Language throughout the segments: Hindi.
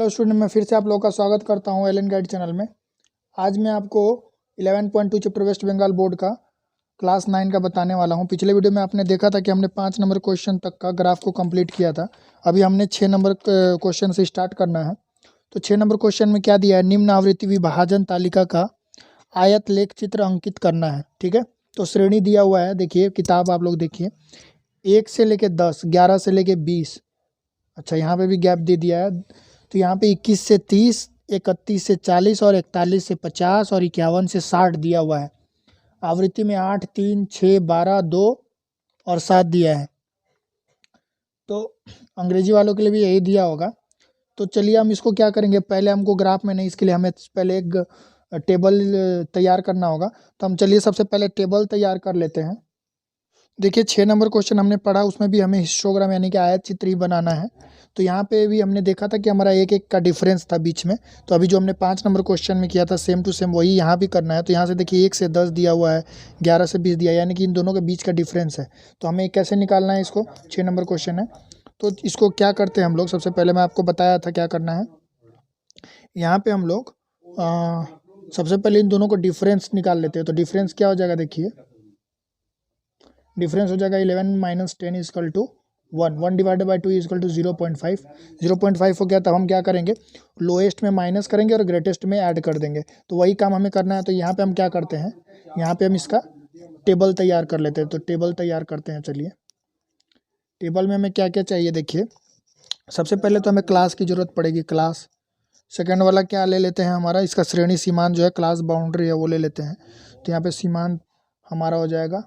हेलो स्टूडेंट, मैं फिर से आप लोगों का स्वागत करता हूं एलन गाइड चैनल में। आज मैं आपको 11.2 चैप्टर वेस्ट बंगाल बोर्ड का क्लास 9 का बताने वाला हूं। पिछले वीडियो में आपने देखा था कि हमने 5 नंबर क्वेश्चन तक का ग्राफ को कंप्लीट किया था। अभी हमने 6 नंबर क्वेश्चन से स्टार्ट करना है। तो 6 नंबर क्वेश्चन में क्या दिया है, निम्न आवृत्ति विभाजन तालिका का आयत लेख चित्र अंकित करना है। ठीक है, तो श्रेणी दिया हुआ है, देखिए किताब आप लोग देखिए, 1 से लेके 10, 11 से लेके 20। अच्छा, यहाँ पे भी गैप दे दिया है, तो यहाँ पे 21 से 30, 31 से 40 और 41 से 50 और 51 से 60 दिया हुआ है। आवृत्ति में 8, 3, 6, 12, 2 और 7 दिया है। तो अंग्रेजी वालों के लिए भी यही दिया होगा। तो चलिए हम इसको क्या करेंगे, पहले हमको ग्राफ में नहीं, इसके लिए हमें पहले एक टेबल तैयार करना होगा। तो हम चलिए सबसे पहले टेबल तैयार कर लेते हैं। देखिए 6 नंबर क्वेश्चन हमने पढ़ा, उसमें भी हमें हिस्टोग्राम यानी कि आयत चित्र ही बनाना है। तो यहाँ पे भी हमने देखा था कि हमारा एक एक का डिफरेंस था बीच में। तो अभी जो हमने 5 नंबर क्वेश्चन में किया था सेम टू सेम वही यहाँ भी करना है। तो यहाँ से देखिए 1 से 10 दिया हुआ है, 11 से 20 दिया है, यानी कि इन दोनों के बीच का डिफरेंस है। तो हमें कैसे निकालना है इसको, 6 नंबर क्वेश्चन है। तो इसको क्या करते हैं हम लोग, सबसे पहले मैं आपको बताया था क्या करना है। यहाँ पे हम लोग सबसे पहले इन दोनों को डिफरेंस निकाल लेते हैं। तो डिफरेंस क्या हो जाएगा, देखिए डिफरेंस हो जाएगा 11 minus 10 equal to 1, 1 divided by 2 equal to 0.5। 0.5 हो गया, तब हम क्या करेंगे, लोएस्ट में माइनस करेंगे और ग्रेटेस्ट में ऐड कर देंगे। तो वही काम हमें करना है। तो यहाँ पे हम क्या करते हैं, यहाँ पे हम इसका टेबल तैयार कर लेते हैं। तो टेबल तैयार करते हैं। चलिए टेबल में हमें क्या क्या चाहिए, देखिए सबसे पहले तो हमें क्लास की ज़रूरत पड़ेगी, क्लास। सेकेंड वाला क्या ले लेते हैं, हमारा इसका श्रेणी सीमांत जो है, क्लास बाउंड्री है, वो ले लेते हैं। तो यहाँ पे सीमांत हमारा हो जाएगा।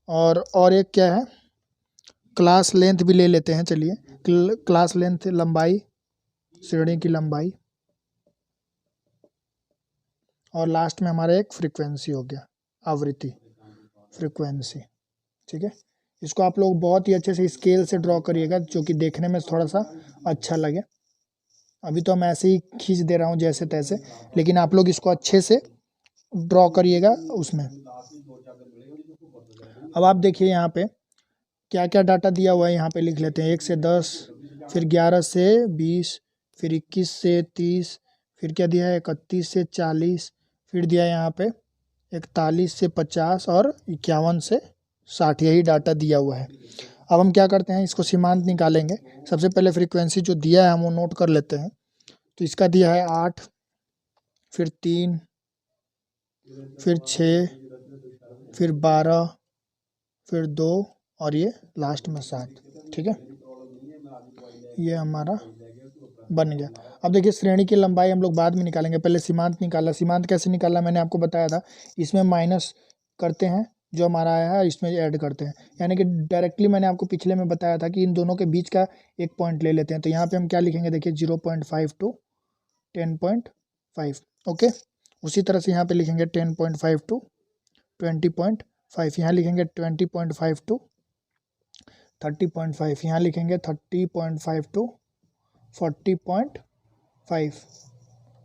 और एक क्या है, क्लास लेंथ भी ले लेते हैं। चलिए क्लास लेंथ लंबाई, श्रेणी की लंबाई, और लास्ट में हमारा एक फ्रीक्वेंसी हो गया, आवृत्ति, फ्रीक्वेंसी। ठीक है, इसको आप लोग बहुत ही अच्छे से स्केल से ड्रॉ करिएगा, जो कि देखने में थोड़ा सा अच्छा लगे। अभी तो मैं ऐसे ही खींच दे रहा हूँ जैसे तैसे, लेकिन आप लोग इसको अच्छे से ड्रॉ करिएगा उसमें। अब आप देखिए यहाँ पे क्या क्या डाटा दिया हुआ है, यहाँ पे लिख लेते हैं। 1 से 10, फिर 11 से 20, फिर 21 से 30, फिर क्या दिया है 31 से 40, फिर दिया है यहाँ पे 41 से 50 और 51 से 60। यही डाटा दिया हुआ है। अब हम क्या करते हैं, इसको सीमांत निकालेंगे। सबसे पहले फ्रीक्वेंसी जो दिया है हम वो नोट कर लेते हैं। तो इसका दिया है 8, फिर 3, फिर 6, फिर 12, फिर 2 और ये लास्ट में 7। ठीक है, ये हमारा बन गया। अब देखिए श्रेणी की लंबाई हम लोग बाद में निकालेंगे, पहले सीमांत निकाला। सीमांत कैसे निकाला मैंने आपको बताया था, इसमें माइनस करते हैं, जो हमारा आया है इसमें ऐड करते हैं। यानी कि डायरेक्टली मैंने आपको पिछले में बताया था कि इन दोनों के बीच का एक पॉइंट ले लेते हैं। तो यहाँ पे हम क्या लिखेंगे, देखिए 0.5 टू 10.5। ओके, उसी तरह से यहाँ पे लिखेंगे 10.5 टू 20.5, यहाँ लिखेंगे 20.5 टू 30.5, यहाँ लिखेंगे 30.5 टू 40.5,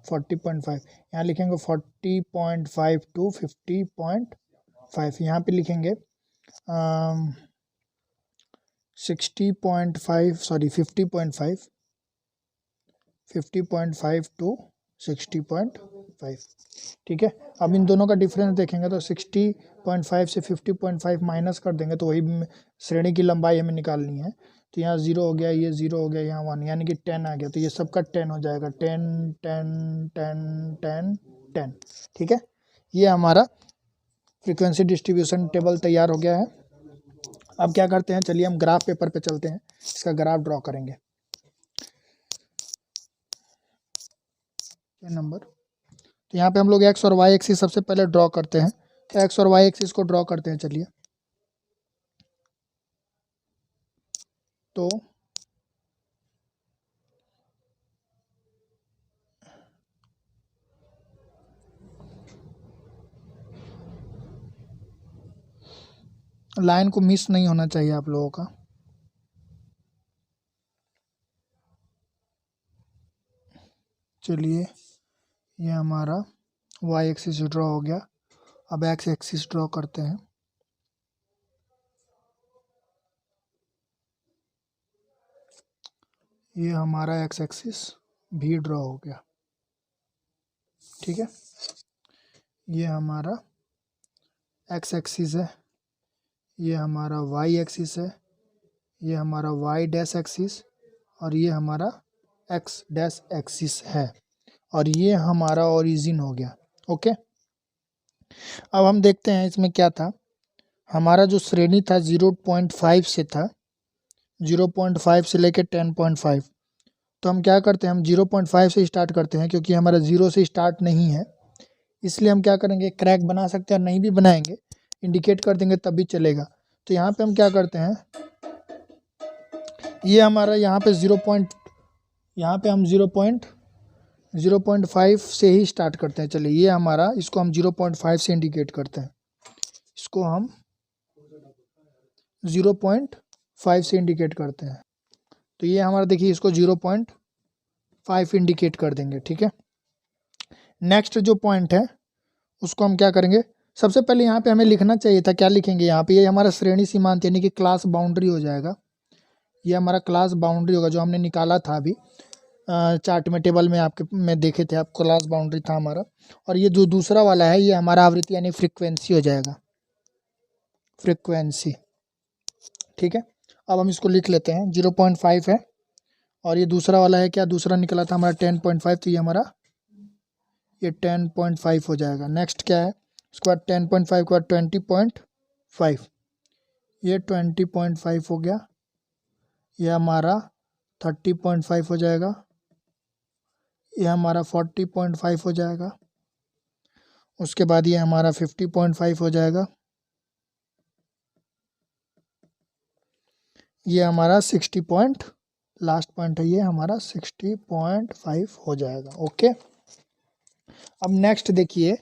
40.5, यहाँ लिखेंगे 40.5 टू 50.5, यहाँ पे लिखेंगे 60.5, सॉरी 50.5, 50.5 टू 60.5। ठीक है, अब इन दोनों का डिफरेंस देखेंगे तो 60.5 से 50.5 माइनस कर देंगे तो वही श्रेणी की लंबाई हमें निकालनी है। तो यहाँ 0 हो गया, ये 0 हो गया, यहाँ 1, यानी कि 10 आ गया। तो ये सबका 10 हो जाएगा, 10 10 10 10 10। ठीक है, ये हमारा फ्रीक्वेंसी डिस्ट्रीब्यूशन टेबल तैयार हो गया है। अब क्या करते हैं, चलिए हम ग्राफ पेपर पे चलते हैं, इसका ग्राफ ड्रॉ करेंगे। नंबर, तो यहाँ पे हम लोग एक्स और वाई एक्सिस सबसे पहले ड्रॉ करते हैं। तो एक्स और वाई एक्सिस को ड्रॉ करते हैं। चलिए तो लाइन को मिस नहीं होना चाहिए आप लोगों का। चलिए ये हमारा वाई एक्सिस ड्रॉ हो गया। अब एक्स एक्सिस ड्रॉ करते हैं। ये हमारा एक्स एक्सिस भी ड्रॉ हो गया। ठीक है, ये हमारा एक्स एक्सिस है, ये हमारा वाई एक्सिस है, ये हमारा वाई डैश एक्सिस और ये हमारा एक्स डैश एक्सिस है और ये हमारा ओरिजिन हो गया। ओके, अब हम देखते हैं इसमें क्या था। हमारा जो श्रेणी था 0.5 से था, 0.5 से लेकर 10.5। तो हम क्या करते हैं, हम 0.5 से स्टार्ट करते हैं क्योंकि हमारा 0 से स्टार्ट नहीं है, इसलिए हम क्या करेंगे, क्रैक बना सकते हैं और नहीं भी बनाएंगे, इंडिकेट कर देंगे तब भी चलेगा। तो यहाँ पे हम क्या करते हैं, ये हमारा यहाँ पे यहाँ पे हम 0.5 से ही स्टार्ट करते हैं। चलिए ये हमारा, इसको हम 0.5 से इंडिकेट करते हैं, इसको हम 0.5 से इंडिकेट करते हैं। तो ये हमारा देखिए, इसको 0.5 इंडिकेट कर देंगे। ठीक है, नेक्स्ट जो पॉइंट है उसको हम क्या करेंगे, सबसे पहले यहाँ पे हमें लिखना चाहिए था, क्या लिखेंगे यहाँ पे, ये हमारा श्रेणी सीमांत यानी कि क्लास बाउंड्री हो जाएगा। ये हमारा क्लास बाउंड्री होगा जो हमने निकाला था अभी चार्ट में, टेबल में आपके में देखे थे आप, क्लास बाउंड्री था हमारा। और ये जो दूसरा वाला है ये हमारा आवृत्ति यानी फ्रीक्वेंसी हो जाएगा, फ्रीक्वेंसी। ठीक है, अब हम इसको लिख लेते हैं, 0.5 है और ये दूसरा वाला है, क्या दूसरा निकला था हमारा 10.5, तो ये हमारा ये 10.5 हो जाएगा। नेक्स्ट क्या है, उसके बाद 10.5 के बाद 20.5, ये 20.5 हो गया। ये हमारा 30.5 हो जाएगा, ये हमारा 40.5 हो जाएगा। उसके बाद ये हमारा 50.5 हो जाएगा, ये हमारा 60 लास्ट पॉइंट है, ये हमारा 60.5 हो जाएगा। ओके, अब नेक्स्ट देखिए,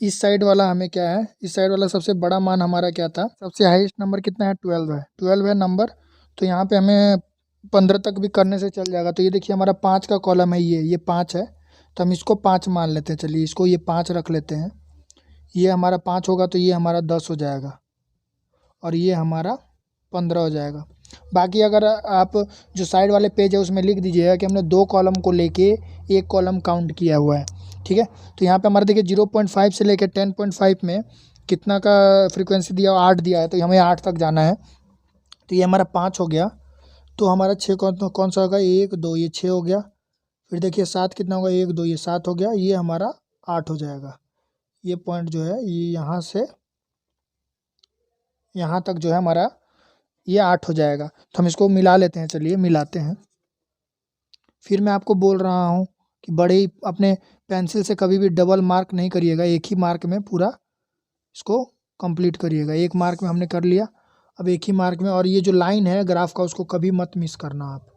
इस साइड वाला हमें क्या है, इस साइड वाला सबसे बड़ा मान हमारा क्या था, सबसे हाईएस्ट नंबर कितना है, 12 है, 12 है नंबर। तो यहाँ पे हमें 15 तक भी करने से चल जाएगा। तो ये देखिए हमारा 5 का कॉलम है, ये 5 है, तो हम इसको 5 मान लेते हैं। चलिए इसको ये 5 रख लेते हैं, ये हमारा 5 होगा तो ये हमारा 10 हो जाएगा और ये हमारा 15 हो जाएगा। बाकी अगर आप जो साइड वाले पेज है उसमें लिख दीजिएगा कि हमने 2 कॉलम को लेके 1 कॉलम काउंट किया हुआ है। ठीक है, तो यहाँ पे हमारा देखिए 0.5 से लेकर 10.5 में कितना का फ्रीक्वेंसी दिया, 8 दिया है, तो हमें 8 तक जाना है। तो ये हमारा 5 हो गया, तो हमारा 6 कौन सा होगा, 1 2, ये 6 हो गया। फिर देखिए 7 कितना होगा, 1 2, ये 7 हो गया, ये हमारा 8 हो जाएगा। ये पॉइंट जो है ये यहाँ से यहाँ तक जो है हमारा ये 8 हो जाएगा। तो हम इसको मिला लेते हैं, चलिए मिलाते हैं। फिर मैं आपको बोल रहा हूँ कि बड़े ही अपने पेंसिल से कभी भी डबल मार्क नहीं करिएगा, एक ही मार्क में पूरा इसको कंप्लीट करिएगा। एक मार्क में हमने कर लिया, अब एक ही मार्क में, और ये जो लाइन है ग्राफ का उसको कभी मत मिस करना, आप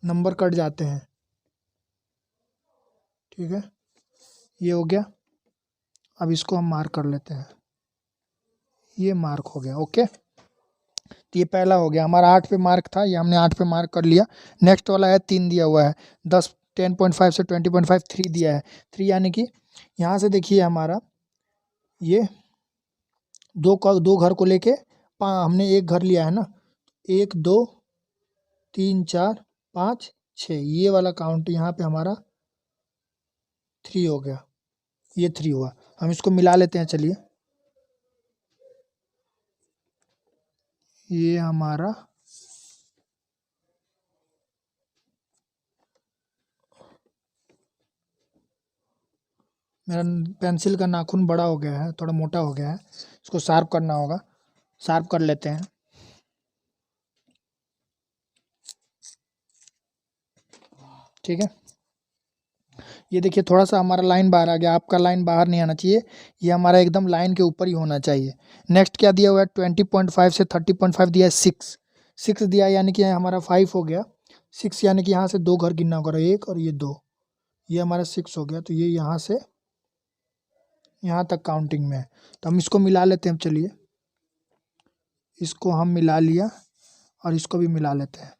नंबर कट जाते हैं। ठीक है, ये हो गया। अब इसको हम मार्क कर लेते हैं, ये मार्क हो गया। ओके, तो ये पहला हो गया हमारा, 8 पे मार्क था, ये हमने 8 पे मार्क कर लिया। नेक्स्ट वाला है 3 दिया हुआ है, 10.5 से 20.5 3 दिया है, 3 यानी कि यहाँ से देखिए हमारा ये दो घर को लेके हमने एक घर लिया है ना, 1 2 3 4 5 6, ये वाला काउंट यहाँ पे हमारा 3 हो गया, ये 3 हुआ। हम इसको मिला लेते हैं, चलिए ये हमारा मेरा पेंसिल का नाखून बड़ा हो गया है, थोड़ा मोटा हो गया है, इसको शार्प करना होगा, शार्प कर लेते हैं। ठीक है, ये देखिए थोड़ा सा हमारा लाइन बाहर आ गया, आपका लाइन बाहर नहीं आना चाहिए, ये हमारा एकदम लाइन के ऊपर ही होना चाहिए। नेक्स्ट क्या दिया हुआ है, 20.5 से 30.5 दिया है, 6 दिया है, यानी कि हमारा 5 हो गया। 6 यानी कि यहाँ से 2 घर गिनना होगा, 1 और ये 2, ये हमारा 6 हो गया। तो ये यहाँ से यहाँ तक काउंटिंग में है, तो हम इसको मिला लेते हैं। चलिए इसको हम मिला लिया और इसको भी मिला लेते हैं।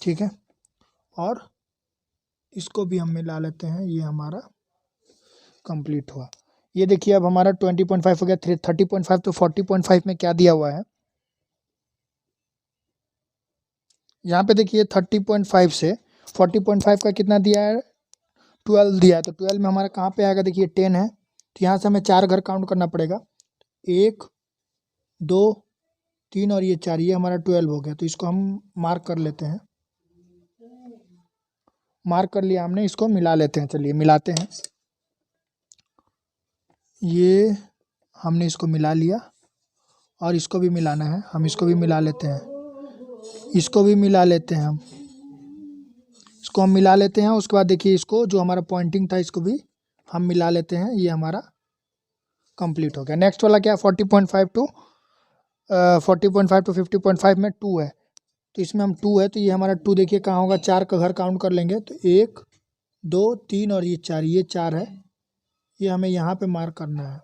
ठीक है, और इसको भी हम मिला लेते हैं, ये हमारा कंप्लीट हुआ। ये देखिए अब हमारा 20.5 हो गया, 30.5, तो 40.5 में क्या दिया हुआ है, यहाँ पे देखिए 30.5 से 40.5 का कितना दिया है, 12 दिया है। तो 12 में हमारा कहाँ पे आएगा, देखिए 10 है, तो यहाँ से हमें 4 घर काउंट करना पड़ेगा, 1 2 3 और ये 4, ये हमारा 12 हो गया। तो इसको हम मार्क कर लेते हैं, मार्क कर लिया हमने, इसको मिला लेते हैं। चलिए मिलाते हैं, ये हमने इसको मिला लिया और इसको भी मिलाना है, हम इसको भी मिला लेते हैं, इसको भी मिला लेते हैं, हम इसको हम मिला लेते हैं। उसके बाद देखिए इसको जो हमारा पॉइंटिंग था इसको भी हम मिला लेते हैं, ये हमारा कंप्लीट हो गया। नेक्स्ट वाला क्या है, 40.5 टू 50.5 में 2 है, तो इसमें हम 2 है, तो ये हमारा 2 देखिए कहाँ होगा, 4 का घर काउंट कर लेंगे, तो 1 2 3 और ये 4, ये 4 है, ये हमें यहाँ पे मार्क करना है।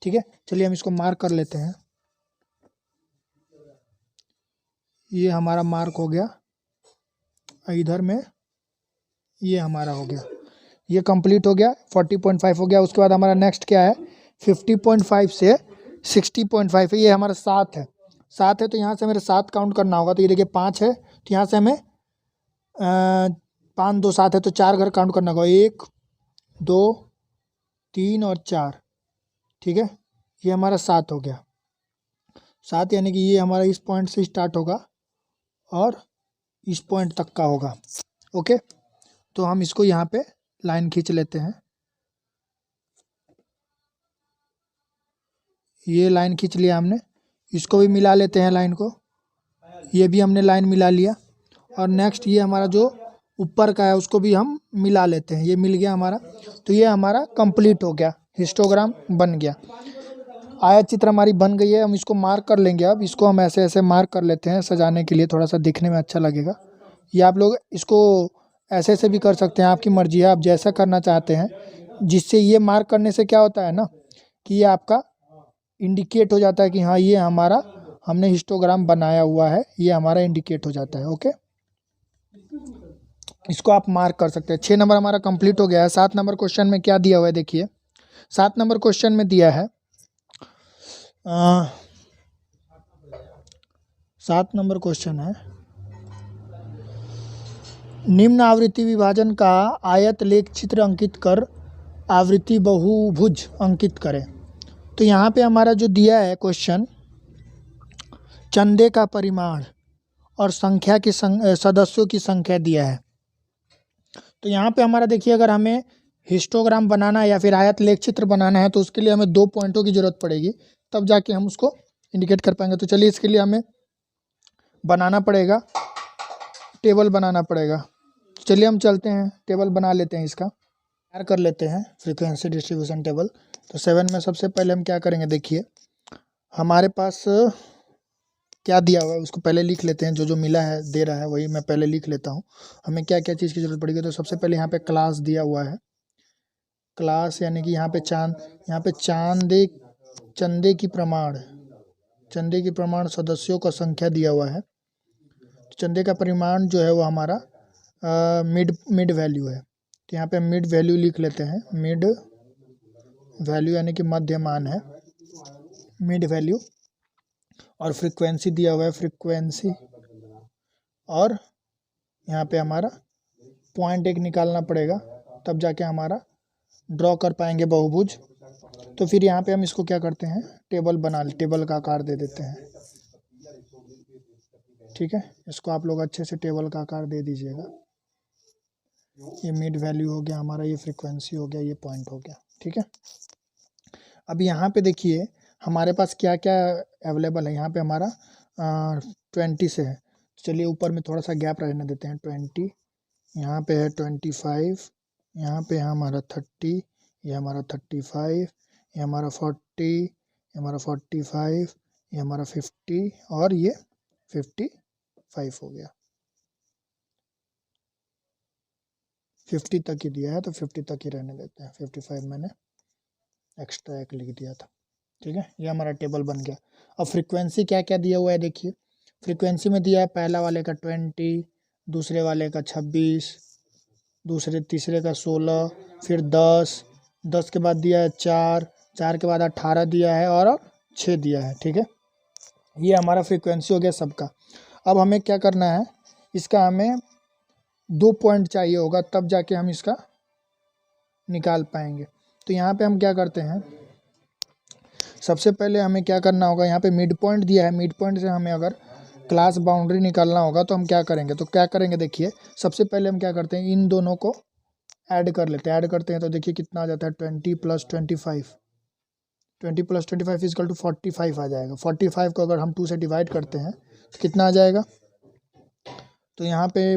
ठीक है, चलिए हम इसको मार्क कर लेते हैं, ये हमारा मार्क हो गया, इधर में ये हमारा हो गया, ये कंप्लीट हो गया, 40.5 हो गया। उसके बाद हमारा नेक्स्ट क्या है, 50.5 से 60.5 है, ये हमारा 7 है, 7 है, तो यहाँ से मेरे 7 काउंट करना होगा। तो ये देखिए 5 है, तो यहाँ से हमें 5 2 7 है, तो 4 घर काउंट करना होगा, 1 2 3 और 4। ठीक है, ये हमारा 7 हो गया, 7 यानी कि ये हमारा इस पॉइंट से स्टार्ट होगा और इस पॉइंट तक का होगा। ओके, तो हम इसको यहाँ पे लाइन खींच लेते हैं, ये लाइन खींच लिया हमने, इसको भी मिला लेते हैं लाइन को, ये भी हमने लाइन मिला लिया। और नेक्स्ट ये हमारा जो ऊपर का है उसको भी हम मिला लेते हैं, ये मिल गया हमारा, तो ये हमारा कंप्लीट हो गया, हिस्टोग्राम बन गया, आयत चित्र हमारी बन गई है। हम इसको मार्क कर लेंगे, अब इसको हम ऐसे ऐसे मार्क कर लेते हैं सजाने के लिए, थोड़ा सा दिखने में अच्छा लगेगा। ये आप लोग इसको ऐसे ऐसे भी कर सकते हैं, आपकी मर्जी है, आप जैसा करना चाहते हैं। जिससे ये मार्क करने से क्या होता है ना, कि ये आपका इंडिकेट हो जाता है कि हाँ ये हमारा, हमने हिस्टोग्राम बनाया हुआ है, ये हमारा इंडिकेट हो जाता है। ओके, इसको आप मार्क कर सकते हैं। 6 नंबर हमारा कंप्लीट हो गया है। 7 नंबर क्वेश्चन में क्या दिया हुआ है देखिए, 7 नंबर क्वेश्चन में दिया है 7 नंबर क्वेश्चन है, निम्न आवृत्ति विभाजन का आयत लेख चित्र अंकित कर आवृत्ति बहुभुज अंकित करें। तो यहाँ पे हमारा जो दिया है क्वेश्चन, चंदे का परिमाण और संख्या की सदस्यों की संख्या दिया है। तो यहाँ पे हमारा देखिए, अगर हमें हिस्टोग्राम बनाना है या फिर आयत लेख चित्र बनाना है, तो उसके लिए हमें 2 पॉइंटों की ज़रूरत पड़ेगी, तब जाके हम उसको इंडिकेट कर पाएंगे। तो चलिए इसके लिए हमें बनाना पड़ेगा, टेबल बनाना पड़ेगा। चलिए हम चलते हैं, टेबल बना लेते हैं, इसका तैयार कर लेते हैं फ्रीक्वेंसी डिस्ट्रीब्यूशन टेबल। तो 7 में सबसे पहले हम क्या करेंगे, देखिए हमारे पास क्या दिया हुआ है उसको पहले लिख लेते हैं, जो जो मिला है दे रहा है वही मैं पहले लिख लेता हूँ, हमें क्या क्या चीज़ की ज़रूरत पड़ेगी। तो सबसे पहले यहाँ पे क्लास दिया हुआ है, क्लास यानी कि यहाँ पे यहाँ पे चंदे की प्रमाण सदस्यों का संख्या दिया हुआ है। चंदे का परिमाण जो है वो हमारा मिड वैल्यू है, तो यहाँ पे मिड वैल्यू लिख लेते हैं, मिड वैल्यू यानी कि मध्यमान है, मिड वैल्यू। और फ्रीक्वेंसी दिया हुआ है, फ्रीक्वेंसी, और यहाँ पे हमारा पॉइंट एक निकालना पड़ेगा, तब जाके हमारा ड्रॉ कर पाएंगे बहुभुज। तो फिर यहाँ पे हम इसको क्या करते हैं, टेबल का आकार दे देते हैं। ठीक है, इसको आप लोग अच्छे से टेबल का आकार दे दीजिएगा। ये मिड वैल्यू हो गया हमारा, ये फ्रीक्वेंसी हो गया, ये पॉइंट हो गया। ठीक है, अब यहाँ पे देखिए हमारे पास क्या क्या अवेलेबल है। यहाँ पे हमारा 20 से है, चलिए ऊपर में थोड़ा सा गैप रहने देते हैं, 20, यहाँ पे है 25, यहाँ पे है हमारा 30, ये हमारा 35, ये हमारा 40, ये हमारा 45, ये हमारा 50 और ये 55 हो गया। 50 तक ही दिया है तो 50 तक ही रहने देते हैं, 55 मैंने एक्स्ट्रा एक लिख दिया था। ठीक है, ये हमारा टेबल बन गया। अब फ्रीक्वेंसी क्या क्या दिया हुआ है देखिए, फ्रीक्वेंसी में दिया है पहला वाले का 20, दूसरे वाले का 26, तीसरे का 16, फिर 10 के बाद दिया है 4 के बाद 18 दिया है और 6 दिया है। ठीक है, ये हमारा फ्रीक्वेंसी हो गया सबका। अब हमें क्या करना है, इसका हमें 2 पॉइंट चाहिए होगा, तब जाके हम इसका निकाल पाएंगे। तो यहाँ पे हम क्या करते हैं, सबसे पहले हमें क्या करना होगा, यहाँ पे मिड पॉइंट दिया है, मिड पॉइंट से हमें अगर क्लास बाउंड्री निकालना होगा तो हम क्या करेंगे, तो क्या करेंगे देखिए, सबसे पहले हम क्या करते हैं, इन दोनों को ऐड कर लेते हैं। ऐड करते हैं तो देखिए कितना आ जाता है, 20 + 25, 20 + 25 = 45 आ जाएगा। 45 को अगर हम 2 से डिवाइड करते हैं तो कितना आ जाएगा, तो यहाँ पे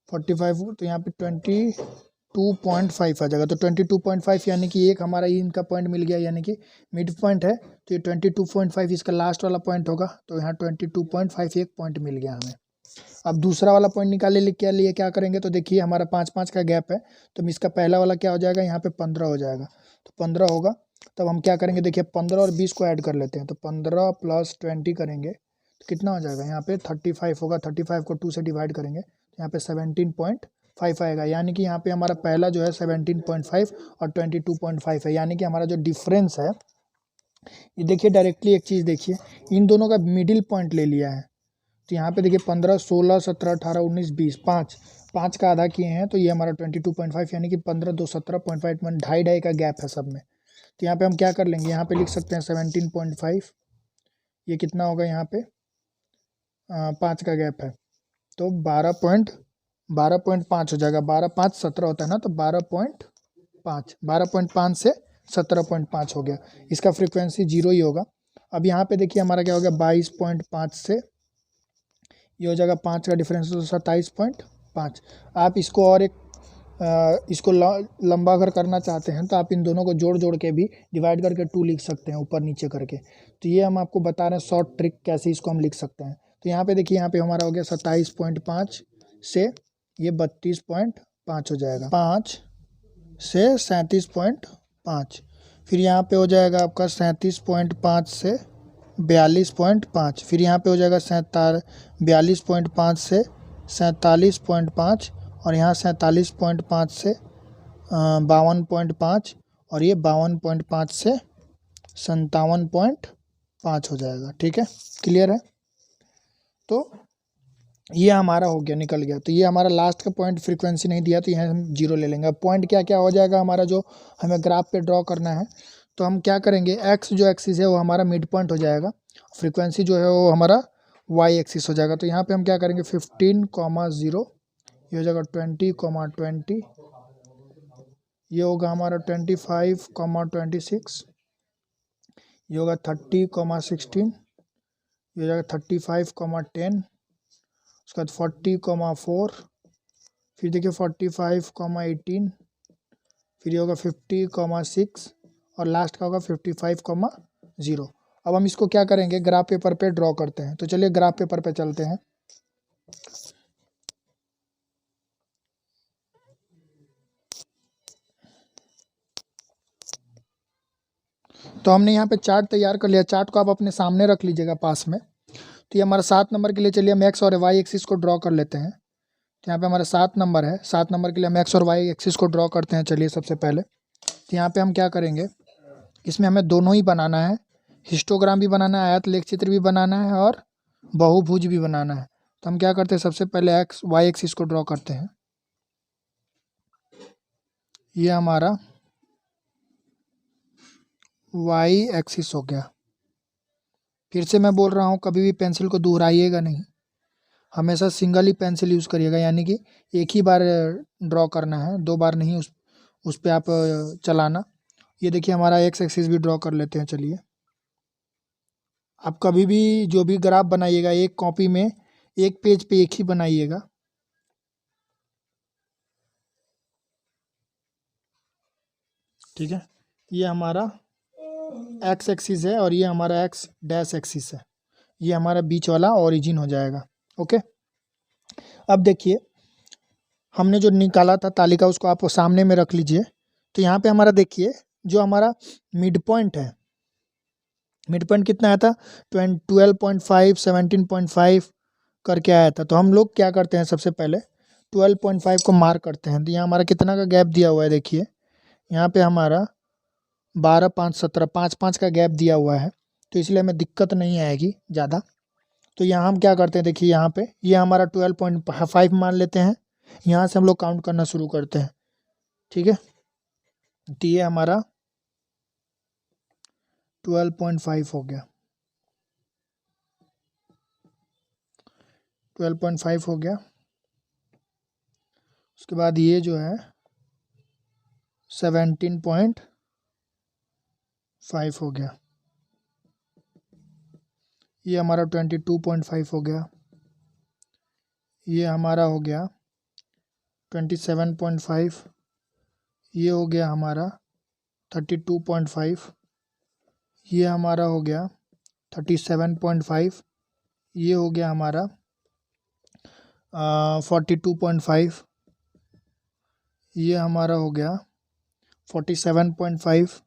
45, तो यहाँ पे 22.5 आ जाएगा। तो 22.5 यानी कि एक हमारा इनका पॉइंट मिल गया, यानी कि मिड पॉइंट है, तो ये 22.5 इसका लास्ट वाला पॉइंट होगा। तो यहाँ 22.5 एक पॉइंट मिल गया हमें। अब दूसरा वाला पॉइंट निकालने के लिए क्या करेंगे, तो देखिए हमारा 5-5 का गैप है, तो इसका पहला वाला क्या हो जाएगा, यहाँ पे 15 हो जाएगा। तो 15 होगा, तब हम क्या करेंगे, देखिए 15 और 20 को ऐड कर लेते हैं। तो 15 + 20 करेंगे तो कितना हो जाएगा, यहाँ पे 35 होगा। 35 को 2 से डिवाइड करेंगे तो यहाँ पे 17.5 आएगा। यानी कि यहाँ पे हमारा पहला जो है 17.5 और 22.5 है, यानी कि हमारा जो डिफरेंस है, ये देखिए डायरेक्टली एक चीज़ देखिए, इन दोनों का मिडिल पॉइंट ले लिया है। तो यहाँ पे देखिए 15, 16, 17, 18, 19, 20, 5 का आधा किए हैं, तो ये हमारा 22.5, यानी कि 15, 2, 17.5 में ढाई का गैप है सब में। तो यहाँ पे हम क्या कर लेंगे, यहाँ पे लिख सकते हैं 17.5, ये कितना होगा, यहाँ पे 5 का गैप है, तो 12.5 हो जाएगा। 12, 5, 17 होता है ना, तो 12.5 से 17.5 हो गया। इसका फ्रीक्वेंसी 0 ही होगा। अब यहाँ पे देखिए हमारा क्या हो गया, 22.5 से ये हो जाएगा 5 का डिफरेंस, तो 27.5। आप इसको और एक इसको लंबा अगर करना चाहते हैं तो आप इन दोनों को जोड़ के भी डिवाइड करके 2 लिख सकते हैं, ऊपर नीचे करके। तो ये हम आपको बता रहे हैं शॉर्ट ट्रिक, कैसे इसको हम लिख सकते हैं। तो यहाँ पे देखिए, यहाँ पे हमारा हो गया 27.5 से ये 32.5 हो जाएगा, 5 से 37.5, फिर यहाँ पे हो जाएगा आपका 37.5 से 42.5, फिर यहाँ पे हो जाएगा 42.5 से 47.5, और यहाँ 47.5 से 52.5, और ये 52.5 से 57.5 हो जाएगा। ठीक है, क्लियर है। तो ये हमारा हो गया, निकल गया। तो ये हमारा लास्ट का पॉइंट फ्रीक्वेंसी नहीं दिया, तो यहाँ हम 0 ले लेंगे। अब पॉइंट क्या क्या हो जाएगा हमारा, जो हमें ग्राफ पे ड्रॉ करना है, तो हम क्या करेंगे, एक्स जो एक्सिस है वो हमारा मिड पॉइंट हो जाएगा, फ्रीक्वेंसी जो है वो हमारा वाई एक्सिस हो जाएगा। तो यहाँ पे हम क्या करेंगे, 15,0, ये हो जाएगा 20,20, ये होगा हमारा 25,26, ये होगा 30,16, ये हो जाएगा 35,10, उसके बाद 40,4, फिर देखिए 45,18, फिर ये होगा 50,6, और लास्ट का होगा 55,0। अब हम इसको क्या करेंगे, ग्राफ पेपर पे ड्रॉ करते हैं। तो चलिए ग्राफ पेपर पे चलते हैं। तो हमने यहाँ पे चार्ट तैयार कर लिया, चार्ट को आप अपने सामने रख लीजिएगा पास में। तो ये हमारा 7 नंबर के लिए, चलिए हम एक्स और वाई एक्सिस को ड्रॉ कर लेते हैं। तो यहाँ पे हमारा 7 नंबर है, 7 नंबर के लिए हम एक्स और वाई एक्सिस को ड्रॉ करते हैं। चलिए सबसे पहले तो यहाँ पे हम क्या करेंगे, इसमें हमें दोनों ही बनाना है, हिस्टोग्राम भी बनाना है, आयत लेख चित्र भी बनाना है, और बहुभुज भी बनाना है। तो हम क्या करते हैं, सबसे पहले एक्स वाई एक्सिस को ड्रॉ करते हैं। ये हमारा वाई एक्सिस हो गया। फिर से मैं बोल रहा हूँ, कभी भी पेंसिल को दोहराइएगा नहीं, हमेशा सिंगल ही पेंसिल यूज़ करिएगा, यानी कि एक ही बार ड्रॉ करना है, 2 बार नहीं उस पर आप चलाना। ये देखिए हमारा एक्स एक्सिस भी ड्रॉ कर लेते हैं। चलिए, आप कभी भी जो भी ग्राफ बनाइएगा, एक कॉपी में एक पेज पे एक ही बनाइएगा। ठीक है, ये हमारा एक्स एक्सिस है और ये हमारा एक्स डैश एक्सिस है, ये हमारा बीच वाला ओरिजिन हो जाएगा। ओके, अब देखिए हमने जो निकाला था तालिका, उसको आप सामने में रख लीजिए। तो यहाँ पे हमारा देखिए, जो हमारा मिड पॉइंट है, मिड पॉइंट कितना आया था, 12.5, 17.5 करके आया था। तो हम लोग क्या करते हैं, सबसे पहले 12.5 को मार्क करते हैं। तो यहाँ हमारा कितना का गैप दिया हुआ है, देखिए यहाँ पे हमारा 12, 5, 17, 5 का गैप दिया हुआ है, तो इसलिए हमें दिक्कत नहीं आएगी ज़्यादा। तो यहाँ हम क्या करते हैं, देखिए यहाँ पे ये हमारा 12.5 मान लेते हैं। यहाँ से हम लोग काउंट करना शुरू करते हैं, ठीक है। तो ये हमारा 12.5 हो गया, 12.5 हो गया। उसके बाद ये जो है 17.5 हो गया, ये हमारा 22.5 हो गया, ये हमारा हो गया 27.5, ये हो गया हमारा 32.5, ये हमारा हो गया 37.5, ये हो गया हमारा 42.5, ये हमारा हो गया 47.5,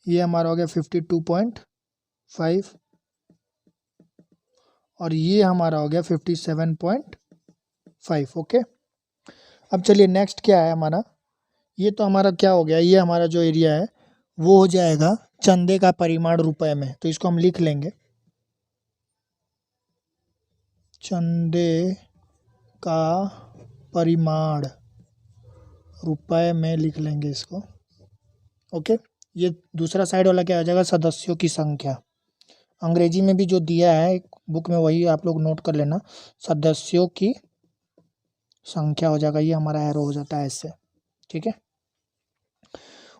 ये हमारा हो गया 52.5 और ये हमारा हो गया 57.5। ओके, अब चलिए नेक्स्ट क्या है हमारा, ये तो हमारा क्या हो गया, ये हमारा जो एरिया है वो हो जाएगा चंदे का परिमाण रुपए में। तो इसको हम लिख लेंगे, चंदे का परिमाण रुपए में लिख लेंगे इसको। ओके, ये दूसरा साइड वाला क्या हो जाएगा, सदस्यों की संख्या। अंग्रेजी में भी जो दिया है बुक में वही आप लोग नोट कर लेना, सदस्यों की संख्या हो जाएगा, ये हमारा एरो हो जाता है इससे, ठीक है।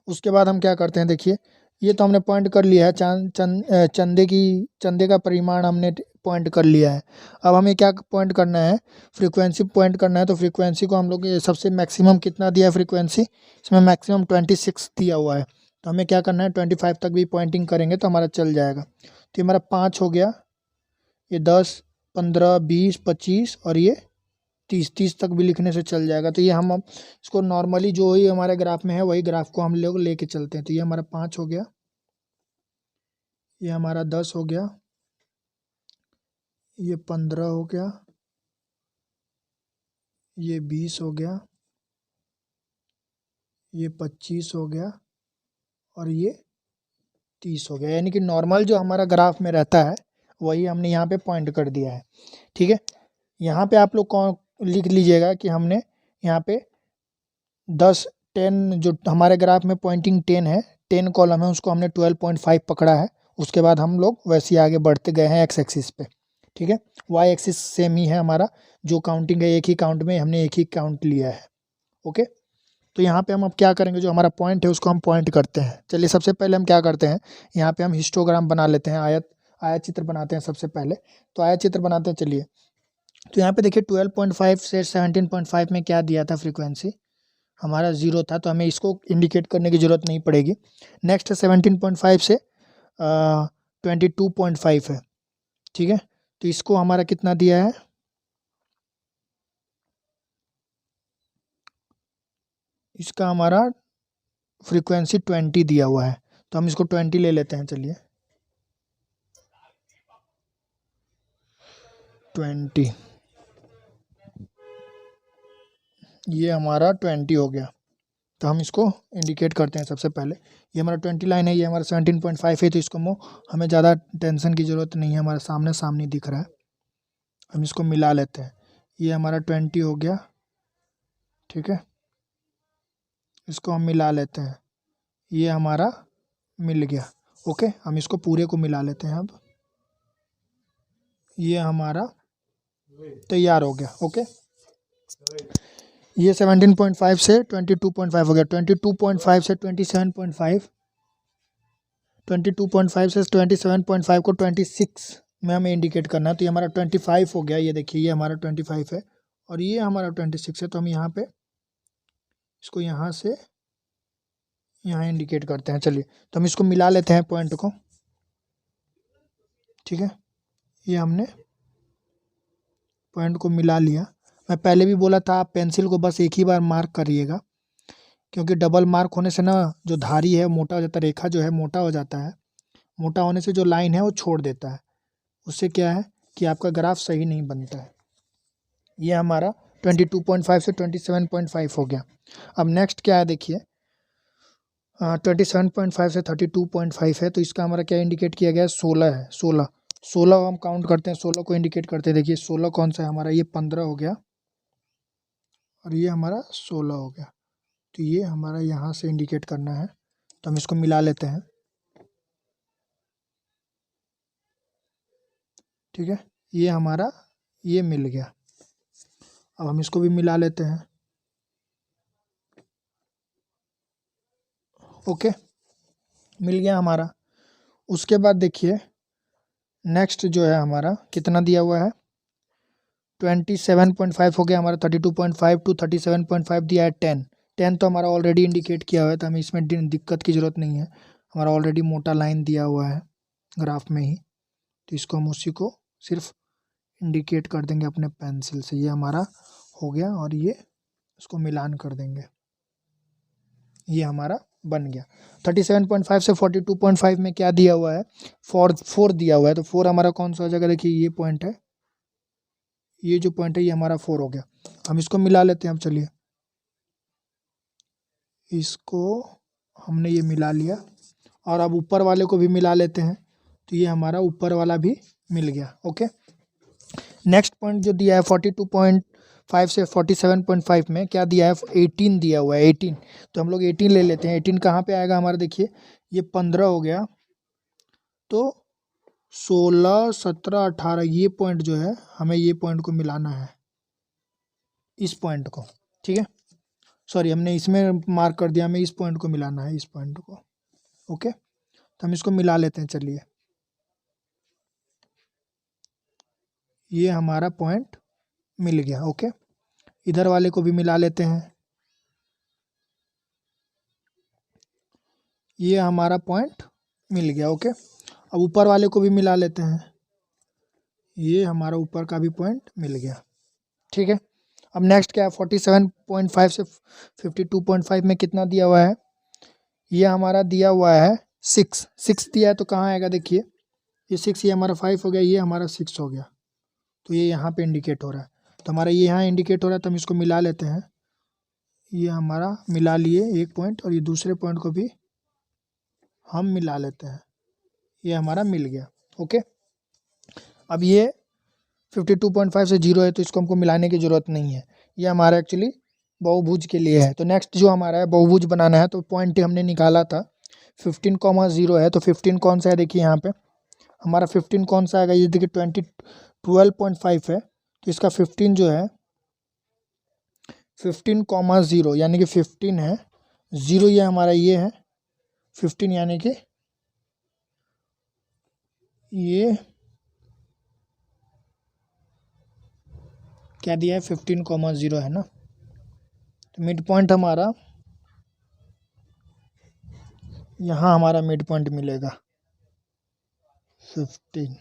उसके बाद हम क्या करते हैं, देखिए ये तो हमने पॉइंट कर लिया है, चंदे का परिमाण हमने पॉइंट कर लिया है। अब हमें क्या पॉइंट करना है, फ्रीक्वेंसी पॉइंट करना है। तो फ्रीक्वेंसी को हम लोग सबसे मैक्सिमम कितना दिया है फ्रीक्वेंसी, इसमें मैक्सिमम 26 दिया हुआ है। तो हमें क्या करना है, 25 तक भी पॉइंटिंग करेंगे तो हमारा चल जाएगा। तो ये हमारा 5 हो गया, ये 10, 15, 20, 25 और ये 30 तक भी लिखने से चल जाएगा। तो ये हम इसको नॉर्मली जो ही हमारे ग्राफ में है वही ग्राफ को हम लोग लेके चलते हैं। तो ये हमारा 5 हो गया, ये हमारा 10 हो गया, ये 15 हो गया, ये 20 हो गया, ये 25 हो गया और ये 30 हो गया। यानी कि नॉर्मल जो हमारा ग्राफ में रहता है वही हमने यहाँ पे पॉइंट कर दिया है, ठीक है। यहाँ पे आप लोग कौन लिख लीजिएगा कि हमने यहाँ पे 10, 10 जो हमारे ग्राफ में पॉइंटिंग 10 है, 10 कॉलम है, उसको हमने 12.5 पकड़ा है। उसके बाद हम लोग वैसे ही आगे बढ़ते गए हैं एक्स एक्सिस पे, ठीक है। वाई एक्सिस सेम ही है हमारा, जो काउंटिंग है एक ही काउंट में हमने एक ही काउंट लिया है। ओके, तो यहाँ पे हम अब क्या करेंगे, जो हमारा पॉइंट है उसको हम पॉइंट करते हैं। चलिए सबसे पहले हम क्या करते हैं, यहाँ पे हम हिस्टोग्राम बना लेते हैं, आयत चित्र बनाते हैं सबसे पहले। तो आयत चित्र बनाते हैं, चलिए। तो यहाँ पे देखिए 12.5 से 17.5 में क्या दिया था फ्रीक्वेंसी, हमारा 0 था, तो हमें इसको इंडिकेट करने की ज़रूरत नहीं पड़ेगी। नेक्स्ट 17.5 से 22.5 है, ठीक है। तो इसको हमारा कितना दिया है, इसका हमारा फ्रीक्वेंसी 20 दिया हुआ है। तो हम इसको 20 ले लेते हैं, चलिए 20, ये हमारा 20 हो गया। तो हम इसको इंडिकेट करते हैं सबसे पहले, ये हमारा 20 लाइन है, ये हमारा 17.5 है। तो इसको हमें ज़्यादा टेंशन की ज़रूरत नहीं है, हमारे सामने सामने दिख रहा है। हम इसको मिला लेते हैं, ये हमारा 20 हो गया, ठीक है। इसको हम मिला लेते हैं, ये हमारा मिल गया। ओके, हम इसको पूरे को मिला लेते हैं। अब ये हमारा तैयार हो गया। ओके, ये 17.5 से 22.5 हो गया, 22.5 से 27.5, 22.5 से 27.5 को 26 में हमें इंडिकेट करना है। तो ये हमारा 25 हो गया, ये देखिए ये हमारा 25 है और ये हमारा 26 है। तो हम यहाँ पे इसको यहाँ से यहाँ इंडिकेट करते हैं। चलिए तो हम इसको मिला लेते हैं पॉइंट को, ठीक है। ये हमने पॉइंट को मिला लिया। मैं पहले भी बोला था आप पेंसिल को बस एक ही बार मार्क करिएगा, क्योंकि डबल मार्क होने से ना जो धारी है मोटा हो जाता है, रेखा जो है मोटा हो जाता है। मोटा होने से जो लाइन है वो छोड़ देता है, उससे क्या है कि आपका ग्राफ सही नहीं बनता है। ये हमारा 22.5 से 27.5 हो गया। अब नेक्स्ट क्या है, देखिए 27.5 से 32.5 है, तो इसका हमारा क्या इंडिकेट किया गया है, 16 है। 16 हम काउंट करते हैं, 16 को इंडिकेट करते हैं। देखिए 16 कौन सा है हमारा, ये 15 हो गया और ये हमारा 16 हो गया। तो ये हमारा यहाँ से इंडिकेट करना है, तो हम इसको मिला लेते हैं। ठीक है, ये हमारा ये मिल गया। अब हम इसको भी मिला लेते हैं। ओके, मिल गया हमारा। उसके बाद देखिए नेक्स्ट जो है हमारा कितना दिया हुआ है, 27.5 हो गया हमारा। 32.5 टू 37.5 दिया है 10 तो हमारा ऑलरेडी इंडिकेट किया हुआ है, तो हमें इसमें दिक्कत की ज़रूरत नहीं है। हमारा ऑलरेडी मोटा लाइन दिया हुआ है ग्राफ में ही, तो इसको हम उसी को सिर्फ इंडिकेट कर देंगे अपने पेंसिल से। ये हमारा हो गया और ये इसको मिलान कर देंगे, ये हमारा बन गया। 37.5 से 42.5 में क्या दिया हुआ है, 4 दिया हुआ है। तो 4 हमारा कौन सा हो जाएगा, देखिए ये पॉइंट है, ये जो पॉइंट है ये हमारा 4 हो गया। हम इसको मिला लेते हैं। अब चलिए इसको हमने ये मिला लिया और अब ऊपर वाले को भी मिला लेते हैं, तो ये हमारा ऊपर वाला भी मिल गया। ओके, नेक्स्ट पॉइंट जो दिया है 42.5 से 47.5 में क्या दिया है, 18 दिया हुआ है। 18 तो हम लोग 18 ले लेते हैं। 18 कहाँ पे आएगा हमारा, देखिए ये 15 हो गया, तो 16, 17, 18 ये पॉइंट जो है हमें ये पॉइंट को मिलाना है, इस पॉइंट को। ठीक है, सॉरी हमने इसमें मार्क कर दिया, हमें इस पॉइंट को मिलाना है, इस पॉइंट को। ओके, तो हम इसको मिला लेते हैं। चलिए ये हमारा पॉइंट मिल गया। ओके, इधर वाले को भी मिला लेते हैं, ये हमारा पॉइंट मिल गया। ओके, अब ऊपर वाले को भी मिला लेते हैं, ये हमारा ऊपर का भी पॉइंट मिल गया। ठीक है, अब नेक्स्ट क्या है, 47.5 से 52.5 में कितना दिया हुआ है, ये हमारा दिया हुआ है 6 दिया है। तो कहाँ आएगा, देखिए ये 6, ये हमारा 5 हो गया, ये हमारा 6 हो गया, तो ये यहाँ पे इंडिकेट हो रहा है। तो हमारा ये यहाँ इंडिकेट हो रहा है, तो हम इसको मिला लेते हैं। ये हमारा मिला लिए एक पॉइंट, और ये दूसरे पॉइंट को भी हम मिला लेते हैं, ये हमारा मिल गया। ओके, अब ये 52.5 से 0 है, तो इसको हमको मिलाने की ज़रूरत नहीं है, ये हमारा एक्चुअली बहुभुज के लिए है। तो नेक्स्ट जो हमारा है बहुभुज बनाना है, तो पॉइंट हमने निकाला था 15,0 है। तो 15 कौन सा है, देखिए यहाँ पे हमारा 15 कौन सा आएगा, ये देखिए 12.5 है, तो इसका 15 जो है 15,0 यानी कि 15 है, 0 ये हमारा ये है 15, यानी कि ये क्या दिया है, 15,0 है ना। तो मिड पॉइंट हमारा यहाँ हमारा मिड पॉइंट मिलेगा 15,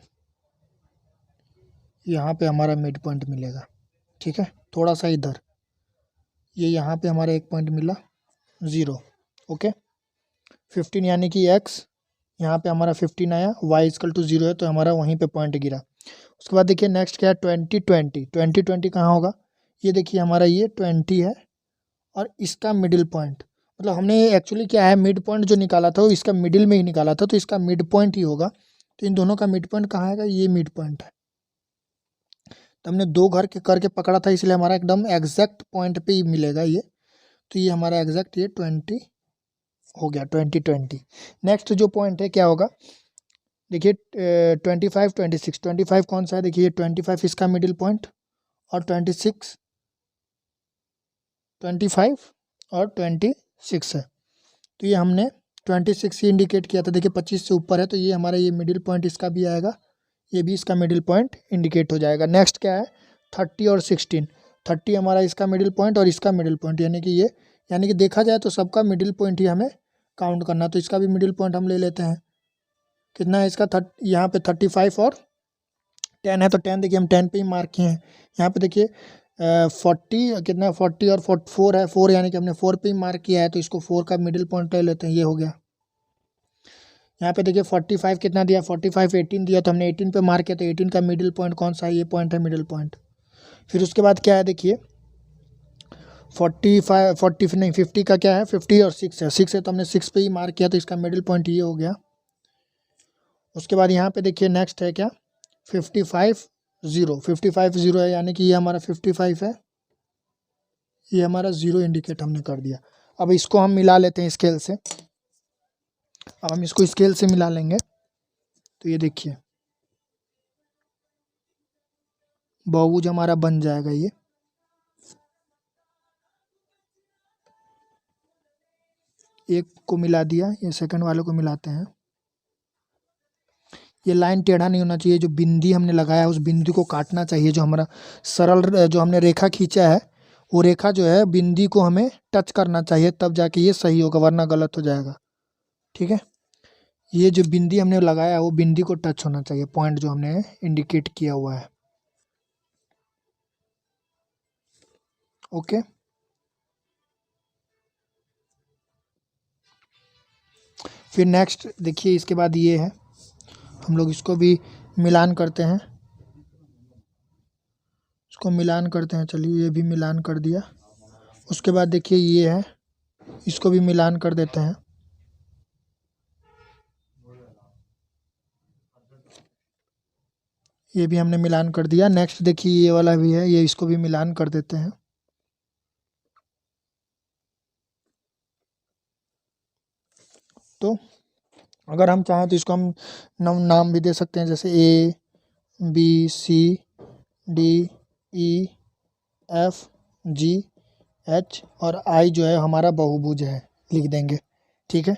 यहाँ पे हमारा मिड पॉइंट मिलेगा। ठीक है, थोड़ा सा इधर ये यहाँ पे हमारा एक पॉइंट मिला 0। ओके, 15 यानी कि x, यहाँ पे हमारा 15 आया, y = 0 है, तो हमारा वहीं पे पॉइंट गिरा। उसके बाद देखिए नेक्स्ट क्या है, 20 कहाँ होगा, ये देखिए हमारा ये 20 है और इसका मिडिल पॉइंट, मतलब हमने एक्चुअली क्या है मिड पॉइंट जो निकाला था वो इसका मिडिल में ही निकाला था, तो इसका मिड पॉइंट ही होगा। तो इन दोनों का मिड पॉइंट कहाँ आएगा, ये मिड पॉइंट है। तो हमने 2 घर के करके पकड़ा था, इसलिए हमारा एकदम एग्जैक्ट पॉइंट पे ही मिलेगा ये। तो ये हमारा एग्जैक्ट ये 20 हो गया, 20। नेक्स्ट जो पॉइंट है क्या होगा, देखिए 25, 26। 25 कौन सा है, देखिए 25 इसका मिडिल पॉइंट, और 26, 25 और 26 है। तो ये हमने 26 ही इंडिकेट किया था, देखिए 25 से ऊपर है, तो ये हमारा ये मिडिल पॉइंट इसका भी आएगा, ये भी इसका मिडिल पॉइंट इंडिकेट हो जाएगा। नेक्स्ट क्या है, 30 और 16। 30 हमारा इसका मिडिल पॉइंट और इसका मिडिल पॉइंट, यानी कि ये, यानी कि देखा जाए तो सबका मिडिल पॉइंट ही हमें काउंट करना। तो इसका भी मिडिल पॉइंट हम ले लेते हैं, कितना है इसका, यहाँ पे 35 और 10 है, तो 10 देखिए हम 10 पे ही मार्क किए हैं। यहाँ पे देखिए 40 कितना, 40 और 4 है, 4 यानी कि हमने 4 पे ही मार्क किया है, तो इसको 4 का मिडिल पॉइंट ले लेते हैं, ये हो गया। यहाँ पे देखिए 45 कितना दिया, 45 18 दिया, तो हमने 18 पे मार्क किया, तो 18 का मिडिल पॉइंट कौन सा है, ये पॉइंट है मिडिल पॉइंट। फिर उसके बाद क्या है, देखिए 45 40 नहीं 50 का क्या है, 50 और 6 है, 6 है तो हमने 6 पे ही मार्क किया, तो इसका मिडिल पॉइंट ये हो गया। उसके बाद यहाँ पे देखिए नेक्स्ट है क्या, 55 0, 55 0 है, यानी कि ये हमारा 55 है, ये हमारा 0 इंडिकेट हमने कर दिया। अब इसको हम मिला लेते हैं स्केल से। अब हम इसको स्केल से मिला लेंगे, तो ये देखिए बहुभुज हमारा बन जाएगा। ये एक को मिला दिया, ये सेकंड वाले को मिलाते हैं। ये लाइन टेढ़ा नहीं होना चाहिए, जो बिंदी हमने लगाया उस बिंदी को काटना चाहिए। जो हमारा सरल जो हमने रेखा खींचा है, वो रेखा जो है बिंदी को हमें टच करना चाहिए, तब जाके ये सही होगा, वरना गलत हो जाएगा। ठीक है, ये जो बिंदी हमने लगाया है वो बिंदी को टच होना चाहिए, पॉइंट जो हमने इंडिकेट किया हुआ है। ओके, फिर नेक्स्ट देखिए, इसके बाद ये है, हम लोग इसको भी मिलान करते हैं, इसको मिलान करते हैं। चलिए ये भी मिलान कर दिया। उसके बाद देखिए ये है, इसको भी मिलान कर देते हैं। ये भी हमने मिलान कर दिया। नेक्स्ट देखिए ये वाला भी है, ये इसको भी मिलान कर देते हैं। तो अगर हम चाहें तो इसको हम नाम भी दे सकते हैं, जैसे A B C D E F G H और I जो है हमारा बहुभुज है, लिख देंगे। ठीक है,